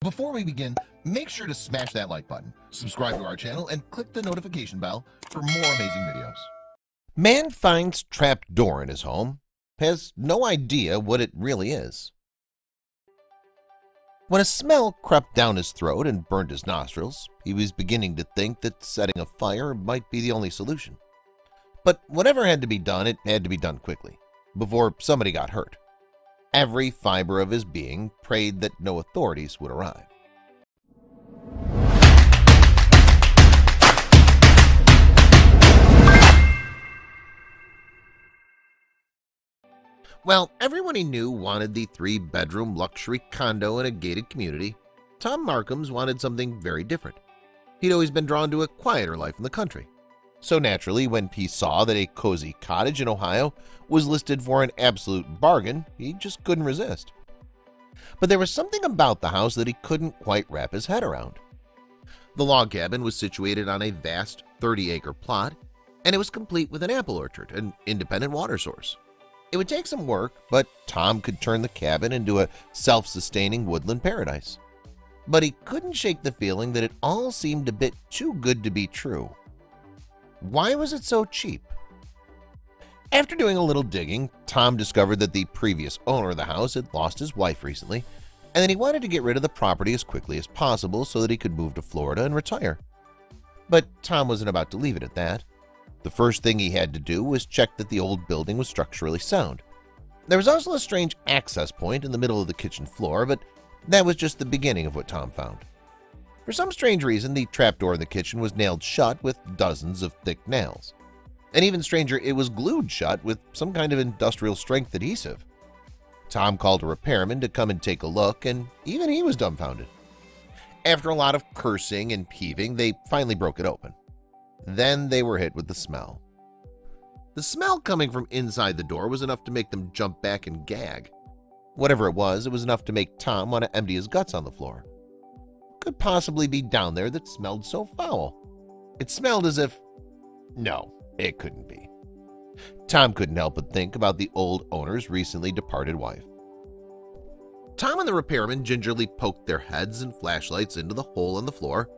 Before we begin, make sure to smash that like button, subscribe to our channel, and click the notification bell for more amazing videos. Man finds trapped door in his home, has no idea what it really is. When a smell crept down his throat and burned his nostrils, he was beginning to think that setting a fire might be the only solution. But whatever had to be done, it had to be done quickly, before somebody got hurt. Every fiber of his being prayed that no authorities would arrive. Well, everyone he knew wanted the 3-bedroom luxury condo in a gated community. Tom Markems wanted something very different. He'd always been drawn to a quieter life in the country. So naturally, when he saw that a cozy cottage in Ohio was listed for an absolute bargain, he just couldn't resist. But there was something about the house that he couldn't quite wrap his head around. The log cabin was situated on a vast 30-acre plot, and it was complete with an apple orchard and independent water source. It would take some work, but Tom could turn the cabin into a self-sustaining woodland paradise. But he couldn't shake the feeling that it all seemed a bit too good to be true. Why was it so cheap? After doing a little digging, Tom discovered that the previous owner of the house had lost his wife recently, and that he wanted to get rid of the property as quickly as possible so that he could move to Florida and retire. But Tom wasn't about to leave it at that. The first thing he had to do was check that the old building was structurally sound. There was also a strange access point in the middle of the kitchen floor, but that was just the beginning of what Tom found. For some strange reason, the trapdoor in the kitchen was nailed shut with dozens of thick nails. And even stranger, it was glued shut with some kind of industrial-strength adhesive. Tom called a repairman to come and take a look, and even he was dumbfounded. After a lot of cursing and peeving, they finally broke it open. Then they were hit with the smell. The smell coming from inside the door was enough to make them jump back and gag. Whatever it was enough to make Tom want to empty his guts on the floor. What could possibly be down there that smelled so foul? It smelled as if… No, it couldn't be. Tom couldn't help but think about the old owner's recently departed wife. Tom and the repairman gingerly poked their heads and flashlights into the hole in the floor.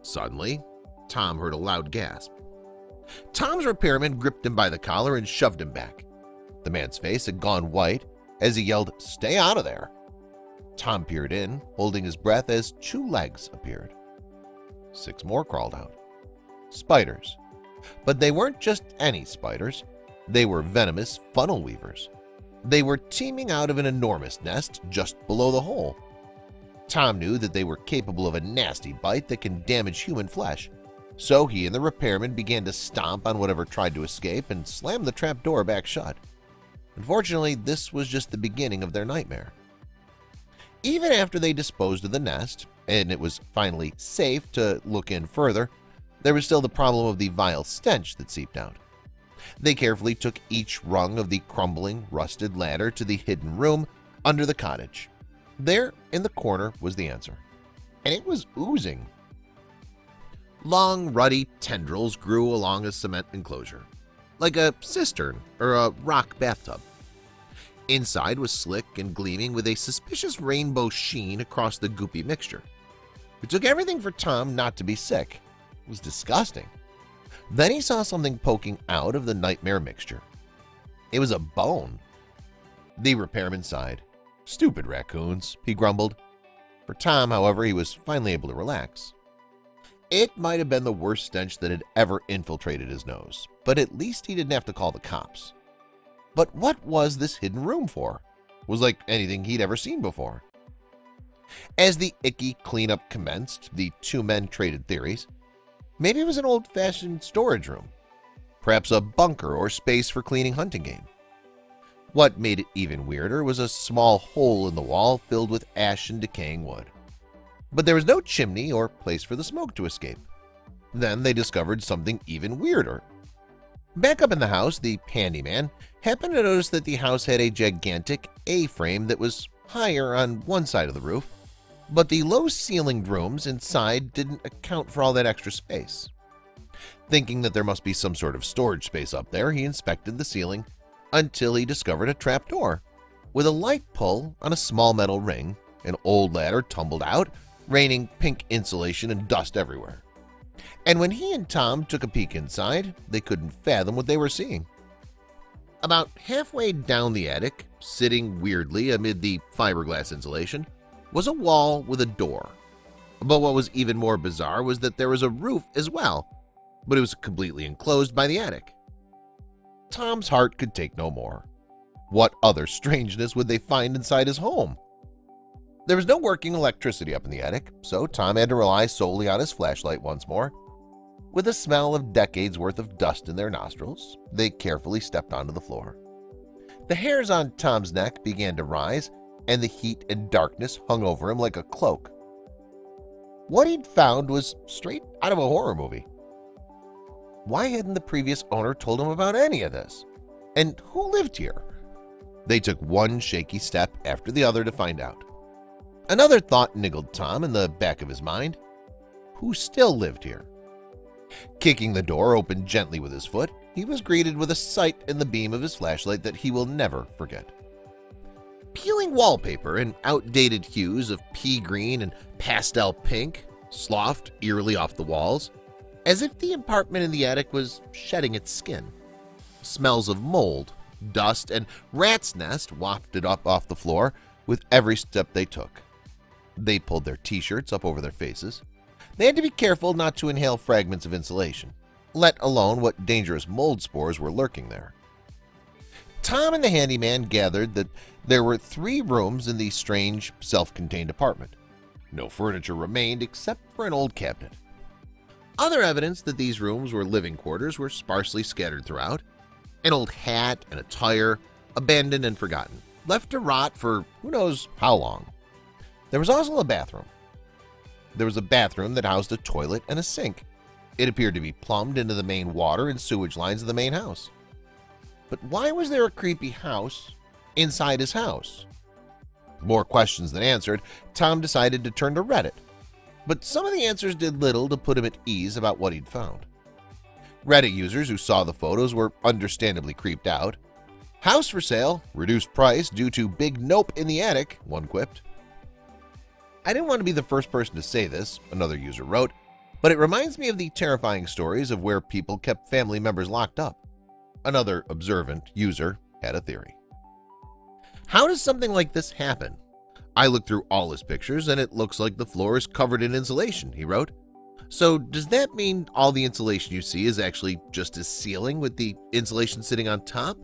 Suddenly, Tom heard a loud gasp. Tom's repairman gripped him by the collar and shoved him back. The man's face had gone white as he yelled, "Stay out of there!" Tom peered in, holding his breath as 2 legs appeared. 6 more crawled out. Spiders. But they weren't just any spiders. They were venomous funnel weavers. They were teeming out of an enormous nest just below the hole. Tom knew that they were capable of a nasty bite that can damage human flesh. So he and the repairman began to stomp on whatever tried to escape and slam the trapdoor back shut. Unfortunately, this was just the beginning of their nightmare. Even after they disposed of the nest, and it was finally safe to look in further, there was still the problem of the vile stench that seeped out. They carefully took each rung of the crumbling, rusted ladder to the hidden room under the cottage. There, in the corner, was the answer. And it was oozing. Long, ruddy tendrils grew along a cement enclosure, like a cistern or a rock bathtub. Inside was slick and gleaming with a suspicious rainbow sheen across the goopy mixture. It took everything for Tom not to be sick. It was disgusting. Then he saw something poking out of the nightmare mixture. It was a bone. The repairman sighed. "Stupid raccoons," he grumbled. For Tom, however, he was finally able to relax. It might have been the worst stench that had ever infiltrated his nose, but at least he didn't have to call the cops. But what was this hidden room for? It was like anything he'd ever seen before. As the icky cleanup commenced, the 2 men traded theories. Maybe it was an old-fashioned storage room, perhaps a bunker or space for cleaning hunting game. What made it even weirder was a small hole in the wall filled with ash and decaying wood. But there was no chimney or place for the smoke to escape. Then they discovered something even weirder. Back up in the house, the handyman happened to notice that the house had a gigantic A-frame that was higher on one side of the roof, but the low-ceilinged rooms inside didn't account for all that extra space. Thinking that there must be some sort of storage space up there, he inspected the ceiling until he discovered a trapdoor. With a light pull on a small metal ring, an old ladder tumbled out, raining pink insulation and dust everywhere. And when he and Tom took a peek inside, they couldn't fathom what they were seeing. About halfway down the attic, sitting weirdly amid the fiberglass insulation, was a wall with a door. But what was even more bizarre was that there was a roof as well, but it was completely enclosed by the attic. Tom's heart could take no more. What other strangeness would they find inside his home? There was no working electricity up in the attic, so Tom had to rely solely on his flashlight once more. With a smell of decades worth of dust in their nostrils, they carefully stepped onto the floor. The hairs on Tom's neck began to rise, and the heat and darkness hung over him like a cloak. What he'd found was straight out of a horror movie. Why hadn't the previous owner told him about any of this? And who lived here? They took one shaky step after the other to find out. Another thought niggled Tom in the back of his mind. Who still lived here? Kicking the door open gently with his foot, he was greeted with a sight in the beam of his flashlight that he will never forget. Peeling wallpaper in outdated hues of pea green and pastel pink sloughed eerily off the walls, as if the apartment in the attic was shedding its skin. Smells of mold, dust, and rat's nest wafted up off the floor with every step they took. They pulled their t-shirts up over their faces. They had to be careful not to inhale fragments of insulation, let alone what dangerous mold spores were lurking there. Tom and the handyman gathered that there were 3 rooms in the strange, self-contained apartment. No furniture remained except for an old cabinet. Other evidence that these rooms were living quarters were sparsely scattered throughout. An old hat and a tire, abandoned and forgotten, left to rot for who knows how long. There was also a bathroom. There was a bathroom that housed a toilet and a sink. It appeared to be plumbed into the main water and sewage lines of the main house. But why was there a creepy house inside his house? More questions than answered, Tom decided to turn to Reddit. But some of the answers did little to put him at ease about what he'd found. Reddit users who saw the photos were understandably creeped out. House for sale, reduced price due to big nope in the attic, one quipped. I didn't want to be the first person to say this, another user wrote, but it reminds me of the terrifying stories of where people kept family members locked up. Another observant user had a theory. How does something like this happen? I looked through all his pictures and it looks like the floor is covered in insulation, he wrote. So does that mean all the insulation you see is actually just a ceiling with the insulation sitting on top?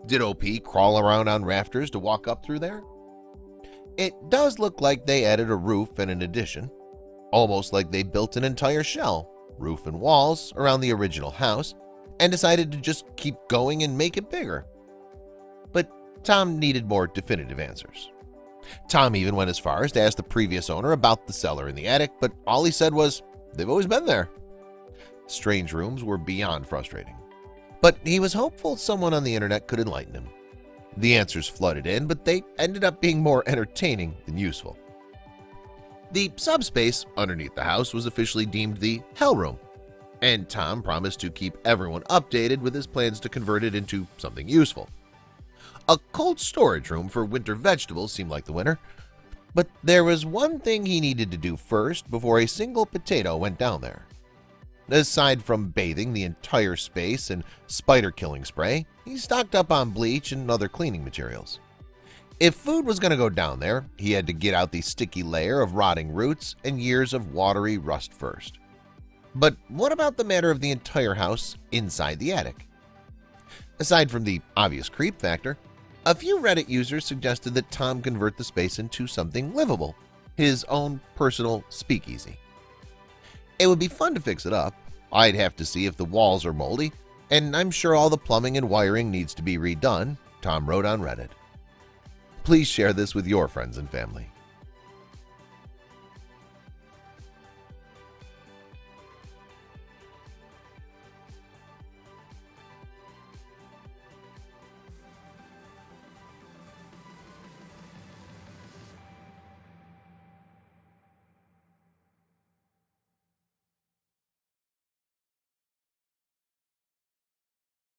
Did OP crawl around on rafters to walk up through there? It does look like they added a roof and an addition, almost like they built an entire shell, roof and walls, around the original house and decided to just keep going and make it bigger. But Tom needed more definitive answers. Tom even went as far as to ask the previous owner about the cellar in the attic, but all he said was, they've always been there. Strange rooms were beyond frustrating, but he was hopeful someone on the internet could enlighten him. The answers flooded in, but they ended up being more entertaining than useful. The subspace underneath the house was officially deemed the Hell Room, and Tom promised to keep everyone updated with his plans to convert it into something useful. A cold storage room for winter vegetables seemed like the winner, but there was one thing he needed to do first before a single potato went down there. Aside from bathing the entire space in spider-killing spray, he stocked up on bleach and other cleaning materials. If food was going to go down there, he had to get out the sticky layer of rotting roots and years of watery rust first. But what about the matter of the entire house inside the attic? Aside from the obvious creep factor, a few Reddit users suggested that Tom convert the space into something livable, his own personal speakeasy. It would be fun to fix it up. I'd have to see if the walls are moldy, and I'm sure all the plumbing and wiring needs to be redone, Tom wrote on Reddit. Please share this with your friends and family.